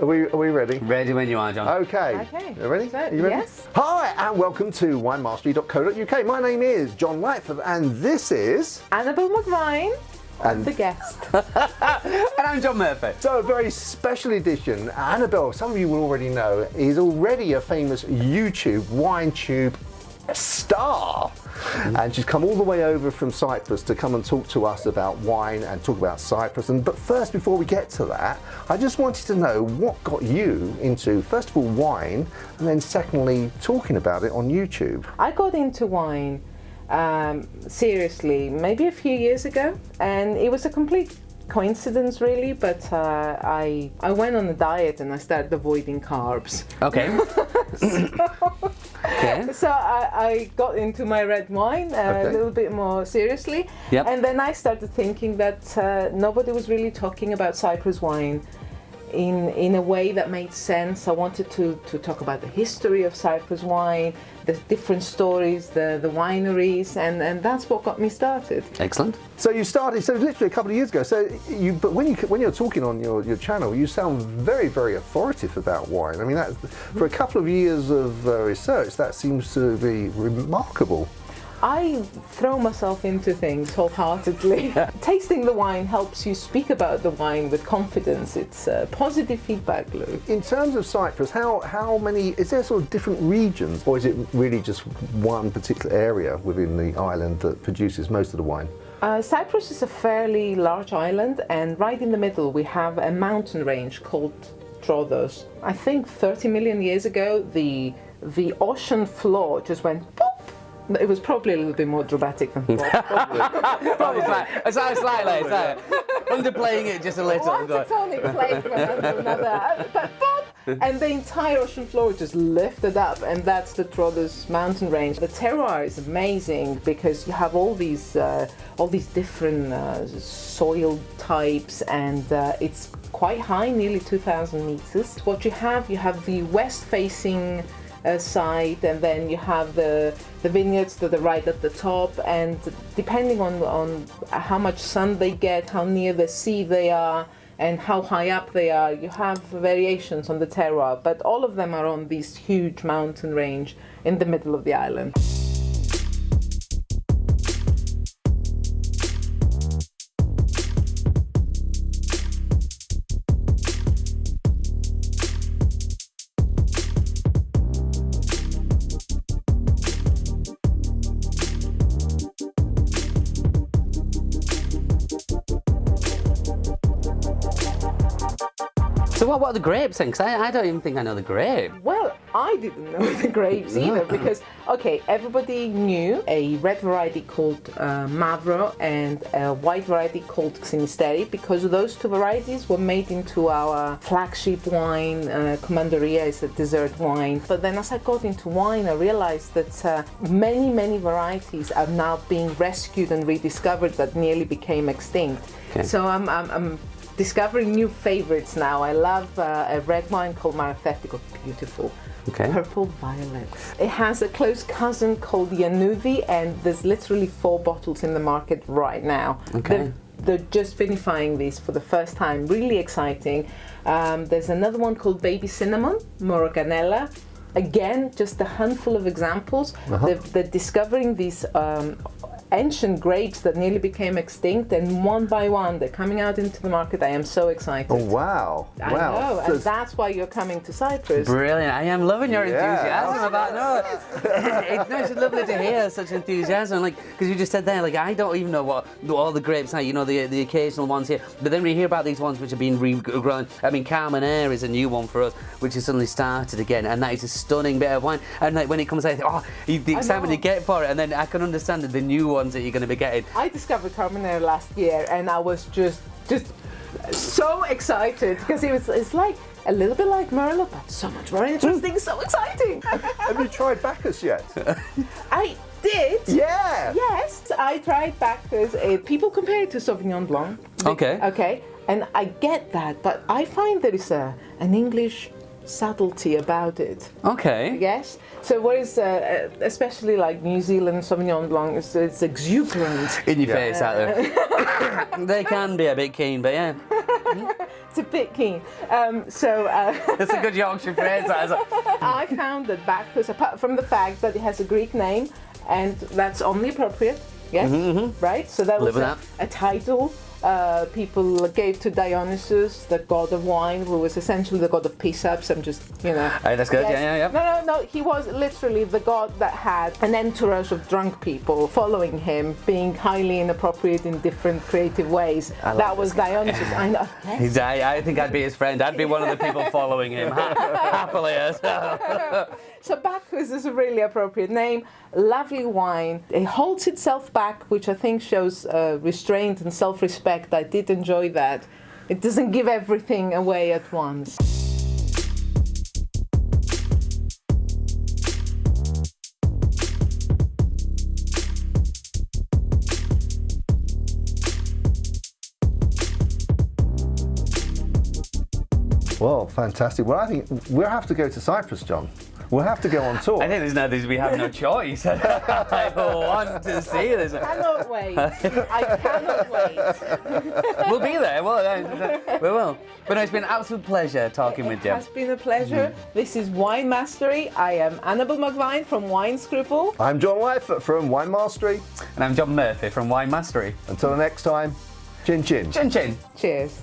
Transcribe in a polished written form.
Are we ready? Ready when you are, John. Okay. Okay. You ready? So, Are you ready? yes. Hi, and welcome to winemastery.co.uk. My name is John Lightfoot, and this is... Annabelle McVine, And the guest. And I'm John Murphy. So, a very special edition. Annabelle, some of you will already know, is already a famous YouTube WineTube star. And she's come all the way over from Cyprus to come and talk to us about wine and talk about Cyprus. But first, before we get to that, I just wanted to know what got you into, first of all, wine, and then secondly, talking about it on YouTube. I got into wine seriously maybe a few years ago, and it was a complete coincidence really, but I went on a diet and I started avoiding carbs. Okay. Okay. So I got into my red wine a little bit more seriously. Yep. And then I started thinking that nobody was really talking about Cyprus wine in a way that made sense. I wanted to talk about the history of Cyprus wine, the different stories, the wineries, and that's what got me started. Excellent. So you started, so literally a couple of years ago. But when you're talking on your channel, you sound very, very authoritative about wine. I mean, for a couple of years of research, that seems to be remarkable. I throw myself into things wholeheartedly. Tasting the wine helps you speak about the wine with confidence. It's a positive feedback loop. In terms of Cyprus, how many, is there sort of different regions, or is it really just one particular area within the island that produces most of the wine? Cyprus is a fairly large island, and right in the middle we have a mountain range called Troodos. I think 30 million years ago the ocean floor just went pop. It was probably a little bit more dramatic than pop. Probably fine. It's slightly, underplaying it just a little. One tectonic plate from another, but pop! And the entire ocean floor just lifted up, and that's the Troodos mountain range. The terroir is amazing because you have all these different soil types, and it's quite high, nearly 2,000 meters. What you have the west-facing side, and then you have the vineyards to the right at the top, and depending on how much sun they get, how near the sea they are, and how high up they are, you have variations on the terroir, but all of them are on this huge mountain range in the middle of the island. So what are the grapes then? Because I don't even think I know the grape. Well, I didn't know the grapes either because, okay, everybody knew a red variety called Mavro and a white variety called Xenisteri because those two varieties were made into our flagship wine. Commanderia is a dessert wine. But then as I got into wine, I realized that many varieties are now being rescued and rediscovered that nearly became extinct. Okay. So I'm discovering new favorites now. I love a red wine called Marathetico, beautiful. Okay. Purple violets. It has a close cousin called Yanuvi, and there's literally 4 bottles in the market right now. Okay. They're just vinifying these for the first time. Really exciting. There's another one called Baby Cinnamon, Morocanella. Again, just a handful of examples. They're discovering these ancient grapes that nearly became extinct, and one by one they're coming out into the market. I am so excited. Oh, wow. I Wow. know, and that's why you're coming to Cyprus. Brilliant. I am loving your Yeah. enthusiasm about it's lovely to hear such enthusiasm, like, because you just said there, like, I don't even know what all the grapes are, you know, the occasional ones here, but then we hear about these ones which have been regrown. I mean, Carmenere is a new one for us, which has suddenly started again, and that is a stunning bit of wine, and like when it comes out, the excitement you get for it, and then I can understand the new ones that you're going to be getting. I discovered Carmenere last year, and I was just so excited because it's like a little bit like Merlot, but so much more interesting, so exciting. Have you tried Bacchus yet? I did. Yeah. Yes, I tried Bacchus. People compare it to Sauvignon Blanc. Okay. Okay, and I get that, but I find there is an English subtlety about it. Okay. Yes. So what is especially like New Zealand Sauvignon Blanc, it's exuberant. In your face out there. They can be a bit keen, but yeah. It's a bit keen. It's a good Yorkshire phrase. That is. I found that Bacchus, apart from the fact that it has a Greek name, and that's only appropriate, yes, right? So that was Live with a title people gave to Dionysus, the god of wine, who was essentially the god of peace-ups. I'm just, Hey, that's good. Yes. Yeah. No. He was literally the god that had an entourage of drunk people following him, being highly inappropriate in different creative ways. That was Dionysus. I know. I think I'd be his friend. I'd be one of the people following him happily. So Bacchus is a really appropriate name. Lovely wine. It holds itself back, which I think shows restraint and self-respect. I did enjoy that. It doesn't give everything away at once. Well, fantastic. Well, I think we'll have to go to Cyprus, John. We'll have to go on tour. I think we have no choice. I want to see this. I cannot wait. I cannot wait. We'll be there. We will. But no, it's been an absolute pleasure talking with you. It has been a pleasure. This is Wine Mastery. I am Annabel McVine from Wine Scruple. I'm John Lightfoot from Wine Mastery. And I'm John Murphy from Wine Mastery. Until next time, chin chin. Chin chin. Cheers.